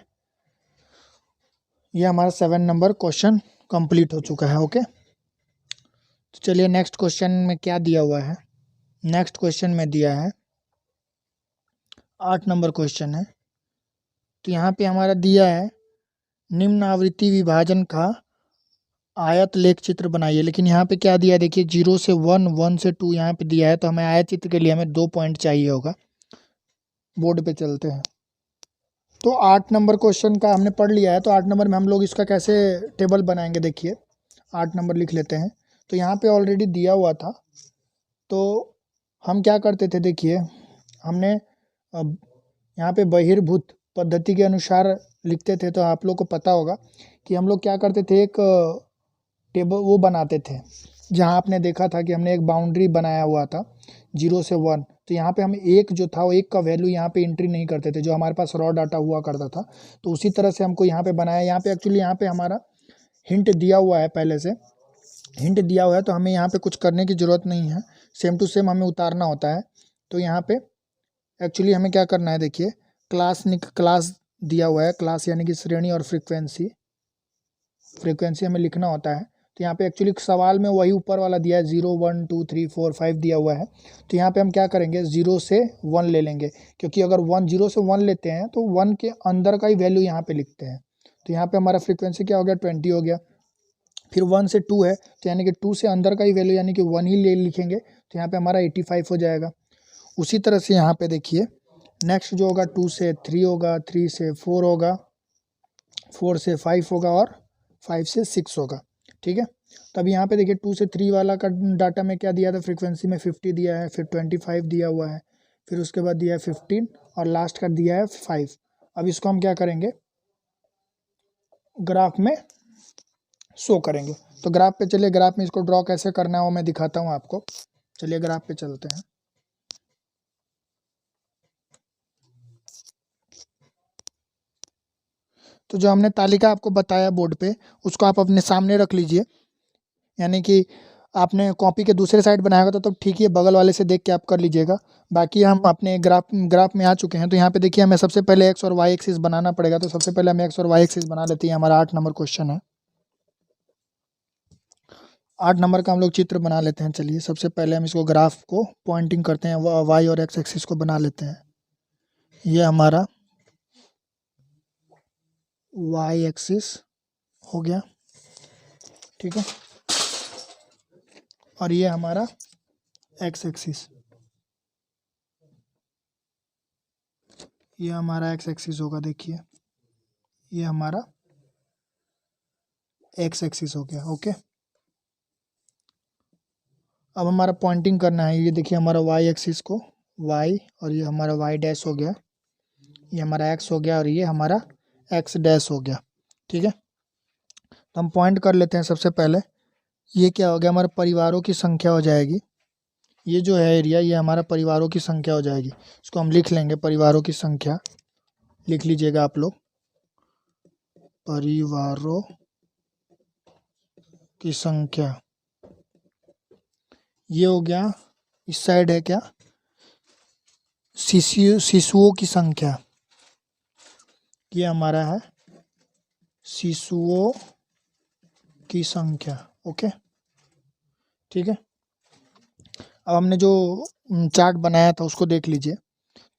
ये हमारा 7 नंबर क्वेश्चन कंप्लीट हो चुका है। ओके, तो चलिए नेक्स्ट क्वेश्चन में क्या दिया हुआ है। नेक्स्ट क्वेश्चन में दिया है 8 नंबर क्वेश्चन है। तो यहाँ पे हमारा दिया है निम्न आवृत्ति विभाजन का आयत लेख चित्र बनाइए। लेकिन यहाँ पे क्या दिया है देखिए, 0 से 1, 1 से 2 यहाँ पे दिया है, तो हमें आयत चित्र के लिए हमें 2 पॉइंट चाहिए होगा। बोर्ड पे चलते हैं। तो 8 नंबर क्वेश्चन का हमने पढ़ लिया है, तो 8 नंबर में हम लोग इसका कैसे टेबल बनाएंगे देखिए। 8 नंबर लिख लेते हैं। तो यहाँ पे ऑलरेडी दिया हुआ था, तो हम क्या करते थे देखिए, हमने अब यहाँ पे बहिर्भूत पद्धति के अनुसार लिखते थे। तो आप लोग को पता होगा कि हम लोग क्या करते थे, एक टेबल वो बनाते थे, जहाँ आपने देखा था कि हमने एक बाउंड्री बनाया हुआ था 0 से 1। तो यहाँ पे हम एक जो था वो एक का वैल्यू यहाँ पे एंट्री नहीं करते थे, जो हमारे पास रॉ डाटा हुआ करता था। तो उसी तरह से हमको यहाँ पे बनाया। यहाँ पे एक्चुअली यहाँ पे हमारा हिंट दिया हुआ है, पहले से हिंट दिया हुआ है, तो हमें यहाँ पे कुछ करने की ज़रूरत नहीं है, सेम टू सेम हमें उतारना होता है। तो यहाँ पे एक्चुअली हमें क्या करना है देखिए, क्लास दिया हुआ है, क्लास यानी कि श्रेणी और फ्रीक्वेंसी हमें लिखना होता है। तो यहाँ पे एक्चुअली सवाल में वही ऊपर वाला दिया है, 0 1 2 3 4 5 दिया हुआ है। तो यहाँ पे हम क्या करेंगे, 0 से 1 ले लेंगे, क्योंकि अगर 0 से 1 लेते हैं तो 1 के अंदर का ही वैल्यू यहाँ पे लिखते हैं। तो यहाँ पे हमारा फ्रीक्वेंसी क्या हो गया, 20 हो गया। फिर 1 से 2 है, तो यानी कि 2 से अंदर का ही वैल्यू यानी कि 1 ही ले लिखेंगे, तो यहाँ पे हमारा 85 हो जाएगा। उसी तरह से यहाँ पे देखिए नेक्स्ट जो होगा, 2 से 3 होगा, 3 से 4 होगा, 4 से 5 होगा और 5 से 6 होगा। ठीक है, तब यहाँ पे देखिए 2 से 3 वाला का डाटा में क्या दिया था, फ्रीक्वेंसी में 50 दिया है, फिर 25 दिया हुआ है, फिर उसके बाद दिया है 15 और लास्ट का दिया है 5। अब इसको हम क्या करेंगे, ग्राफ में शो करेंगे। तो ग्राफ पे चलिए, ग्राफ में इसको ड्रॉ कैसे करना है वो मैं दिखाता हूँ आपको। चलिए ग्राफ पे चलते हैं। तो जो हमने तालिका आपको बताया बोर्ड पे, उसको आप अपने सामने रख लीजिए, यानी कि आपने कॉपी के दूसरे साइड बनाया होगा तो ठीक है, बगल वाले से देख के आप कर लीजिएगा। बाकी हम अपने ग्राफ में आ चुके हैं। तो यहाँ पे देखिए हमें सबसे पहले एक्स और वाई एक्सिस बनाना पड़ेगा। तो सबसे पहले हम एक्स और वाई एक्सिस बना लेते हैं। हमारा 8 नंबर क्वेश्चन है, 8 नंबर का हम लोग चित्र बना लेते हैं। चलिए सबसे पहले हम इसको ग्राफ को पॉइंटिंग करते हैं, वाई और एक्स एक्सिस को बना लेते हैं। ये हमारा वाई एक्सिस हो गया, ठीक है, और ये हमारा एक्स एक्सिस, ये हमारा एक्स एक्सिस होगा। देखिए ये हमारा एक्स एक्सिस हो गया। ओके, अब हमारा पॉइंटिंग करना है, ये देखिए हमारा वाई एक्सिस को वाई, और ये हमारा वाई डैश हो गया, ये हमारा एक्स हो गया, और ये हमारा एक्स डैश हो गया। ठीक है, तो हम पॉइंट कर लेते हैं। सबसे पहले ये क्या हो गया, हमारे परिवारों की संख्या हो जाएगी। ये जो है एरिया, ये हमारा परिवारों की संख्या हो जाएगी। इसको हम लिख लेंगे, परिवारों की संख्या लिख लीजिएगा आप लोग, परिवारों की संख्या। ये हो गया, इस साइड है क्या, शिशुओं की संख्या। ये हमारा है शिशुओं की संख्या। ओके, ठीक है। अब हमने जो चार्ट बनाया था उसको देख लीजिए।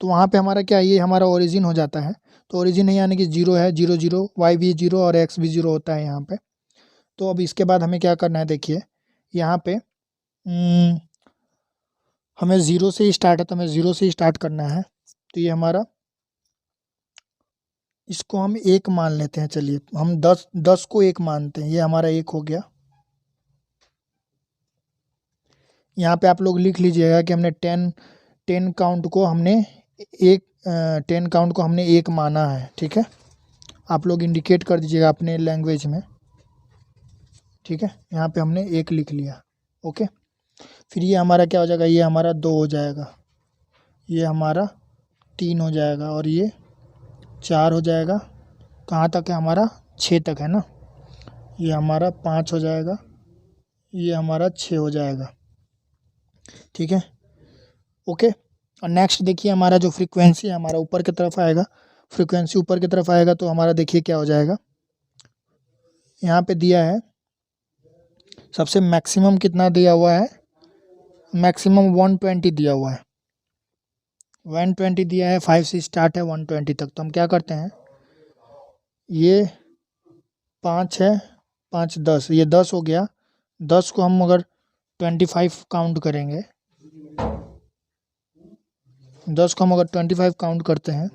तो वहाँ पे हमारा क्या है, ये हमारा ओरिजिन हो जाता है। तो ओरिजिन यानी कि 0 है, 0 0, वाई भी 0 और एक्स भी 0 होता है यहाँ पे। तो अब इसके बाद हमें क्या करना है, देखिए यहाँ पे हमें 0 से ही स्टार्ट है, तो हमें 0 से ही स्टार्ट करना है। तो ये हमारा, इसको हम 1 मान लेते हैं। चलिए हम 10 को 1 मानते हैं। ये हमारा 1 हो गया। यहाँ पे आप लोग लिख लीजिएगा कि हमने 10 काउंट को हमने 10 काउंट को हमने 1 माना है। ठीक है, आप लोग इंडिकेट कर दीजिएगा अपने लैंग्वेज में। ठीक है, यहाँ पे हमने 1 लिख लिया। ओके, फिर ये हमारा क्या हो जाएगा, ये हमारा 2 हो जाएगा, ये हमारा 3 हो जाएगा, और ये 4 हो जाएगा। कहाँ तक है हमारा, 6 तक है ना। ये हमारा 5 हो जाएगा, ये हमारा 6 हो जाएगा। ठीक है, ओके। और नेक्स्ट देखिए, हमारा जो फ्रीक्वेंसी है हमारा ऊपर की तरफ आएगा। फ्रीक्वेंसी ऊपर की तरफ आएगा तो हमारा देखिए क्या हो जाएगा, यहाँ पे दिया है सबसे मैक्सिमम कितना दिया हुआ है, मैक्सिमम 120 दिया हुआ है। 120 दिया है, 5 से स्टार्ट है 120 तक। तो हम क्या करते हैं, ये 5 है, 5 10, ये 10 हो गया। 10 को हम अगर 25 काउंट करेंगे, 10 को हम अगर 25 काउंट करते हैं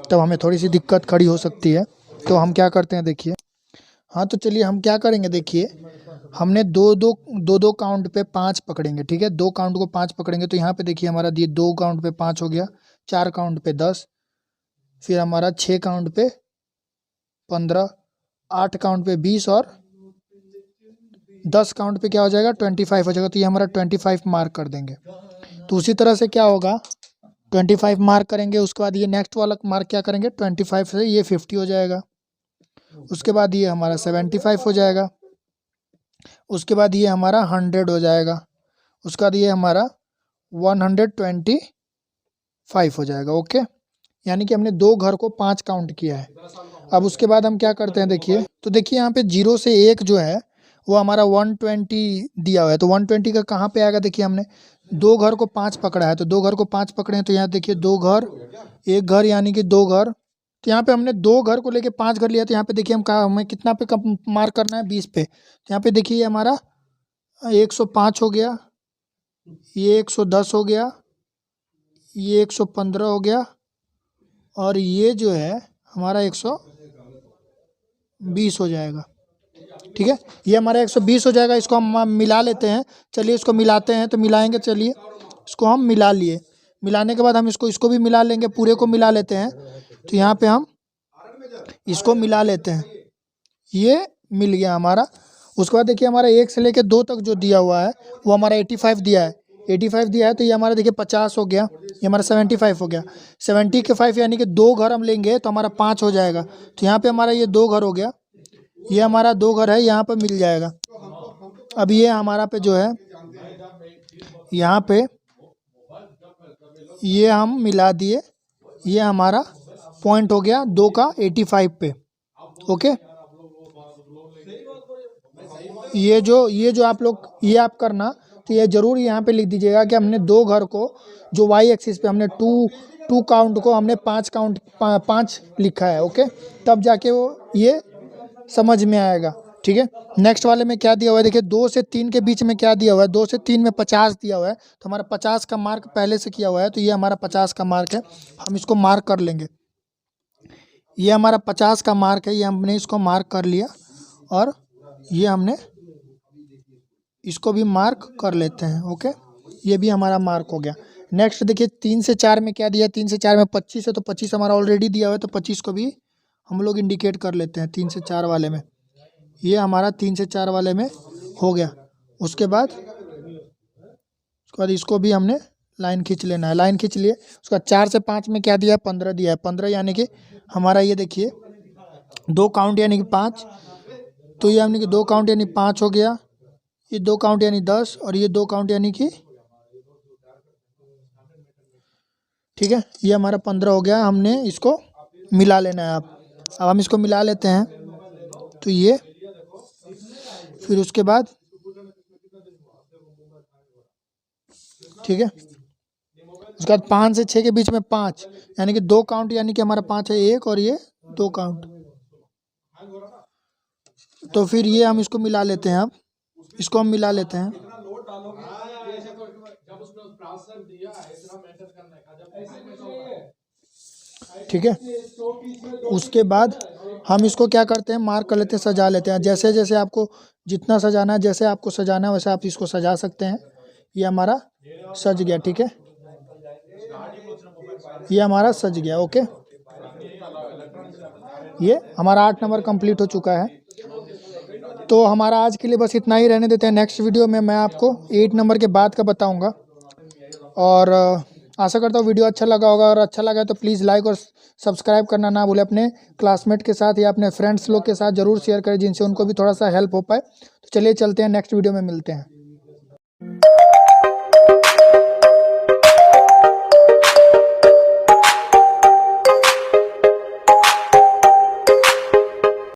तब हमें थोड़ी सी दिक्कत खड़ी हो सकती है। तो हम क्या करते हैं, देखिए, हाँ तो चलिए हम क्या करेंगे, देखिए हमने दो काउंट पे 5 पकड़ेंगे। ठीक है, 2 काउंट को 5 पकड़ेंगे। तो यहाँ पे देखिए हमारा दिए 2 काउंट पे 5 हो गया, 4 काउंट पे 10, फिर हमारा 6 काउंट पे 15, 8 काउंट पे 20, और 10 काउंट पे क्या हो जाएगा, 25 हो जाएगा। तो ये हमारा 25 मार्क कर देंगे। तो उसी तरह से क्या होगा, 25 मार्क करेंगे, उसके बाद ये नेक्स्ट वाला मार्क क्या करेंगे, 25 से ये 50 हो जाएगा। उसके बाद ये हमारा 75 हो जाएगा। उसके बाद ये हमारा 100 हो जाएगा। उसके बाद ये हमारा 125 हो जाएगा। ओके, यानी कि हमने 2 घर को 5 काउंट किया है। अब उसके बाद हम क्या करते हैं, देखिए, तो देखिए यहाँ पे 0 से 1 जो है वो हमारा 120 दिया हुआ है। तो 120 का कहाँ पे आएगा, देखिए हमने 2 घर को 5 पकड़ा है, तो 2 घर को 5 पकड़े हैं। तो यहाँ देखिए 2 घर, 1 घर, यानी कि 2 घर। तो यहाँ पे हमने 2 घर को लेके 5 घर लिया। तो यहाँ पे देखिए हमें कितना पे कम मार्क करना है, 20 पे। तो यहाँ पे देखिए हमारा 105 हो गया, ये 110 हो गया, ये 115 हो गया, और ये जो है हमारा 120 हो जाएगा। ठीक है, ये हमारा 120 हो जाएगा। इसको हम मिला लेते हैं। चलिए इसको मिलाते हैं, तो मिलाएंगे। चलिए इसको हम मिला लिए। मिलाने के बाद हम इसको भी मिला लेंगे, पूरे को मिला लेते हैं। तो यहाँ पे हम इसको मिला लेते हैं, ये मिल गया हमारा। उसके बाद देखिए हमारा 1 से लेके 2 तक जो दिया हुआ है वो हमारा 85 दिया है। 85 दिया है, तो ये हमारा देखिए 50 हो गया, ये हमारा 75 हो गया। 70 के 5 यानी कि 2 घर हम लेंगे तो हमारा 5 हो जाएगा। तो यहाँ पे हमारा ये 2 घर हो गया, ये हमारा 2 घर है, यहाँ पे मिल जाएगा। अब ये हमारा पे जो है, यहाँ पे ये हम मिला दिए, ये हमारा पॉइंट हो गया 2 का 85 पे। ओके, ये जो आप लोग ये आप करना, तो ये ज़रूर यहाँ पे लिख दीजिएगा कि हमने 2 घर को जो वाई एक्सिस पे हमने 2 काउंट को हमने 5 लिखा है। ओके, तब जाके वो ये समझ में आएगा। ठीक है, नेक्स्ट वाले में क्या दिया हुआ है, देखिए 2 से 3 के बीच में क्या दिया हुआ है, 2 से 3 में 50 दिया हुआ है। तो हमारा 50 का मार्क पहले से किया हुआ है, तो ये हमारा 50 का मार्क है, हम इसको मार्क कर लेंगे। ये हमारा 50 का मार्क है, ये हमने इसको मार्क कर लिया, और ये हमने इसको भी मार्क कर लेते हैं। ओके, ये भी हमारा मार्क हो गया। नेक्स्ट देखिए 3 से 4 में क्या दिया है, 3 से 4 में 25 है, तो 25 हमारा ऑलरेडी दिया हुआ है, तो 25 को भी हम लोग इंडिकेट कर लेते हैं 3 से 4 वाले में। ये हमारा 3 से 4 वाले में हो गया। उसके बाद इसको भी हमने लाइन खींच लेना है, लाइन खींच लिए। उसका 4 से 5 में क्या दिया है, 15 दिया है। 15 यानी कि हमारा ये देखिए 2 काउंट यानी कि 5, तो ये यानी कि 2 काउंट यानी 5 हो गया, ये 2 काउंट यानी 10 और ये 2 काउंट यानी कि ठीक है, ये हमारा 15 हो गया। हमने इसको मिला लेना है। अब हम इसको मिला लेते हैं, तो ये फिर उसके बाद ठीक है, उसके बाद 5 से 6 के बीच में 5 यानी कि 2 काउंट यानी कि हमारा 5 है, 1 और ये 2 काउंट, तो फिर ये हम इसको मिला लेते हैं। अब इसको हम मिला लेते हैं, ठीक है। उसके बाद हम इसको क्या करते हैं, मार्क कर लेते हैं, सजा लेते हैं। जैसे जैसे आपको जितना सजाना है, जैसे आपको सजाना है वैसे आप इसको सजा सकते हैं। ये हमारा सज गया, ठीक है, ये हमारा सज गया। ओके, ये हमारा 8 नंबर कंप्लीट हो चुका है। तो हमारा आज के लिए बस इतना ही रहने देते हैं। नेक्स्ट वीडियो में मैं आपको 8 नंबर के बाद का बताऊंगा। और आशा करता हूँ वीडियो अच्छा लगा होगा, और अच्छा लगा तो प्लीज़ लाइक और सब्सक्राइब करना ना भूलें। अपने क्लासमेट के साथ या अपने फ्रेंड्स लोग के साथ ज़रूर शेयर करें, जिनसे उनको भी थोड़ा सा हेल्प हो पाए। तो चलिए चलते हैं, नेक्स्ट वीडियो में मिलते हैं।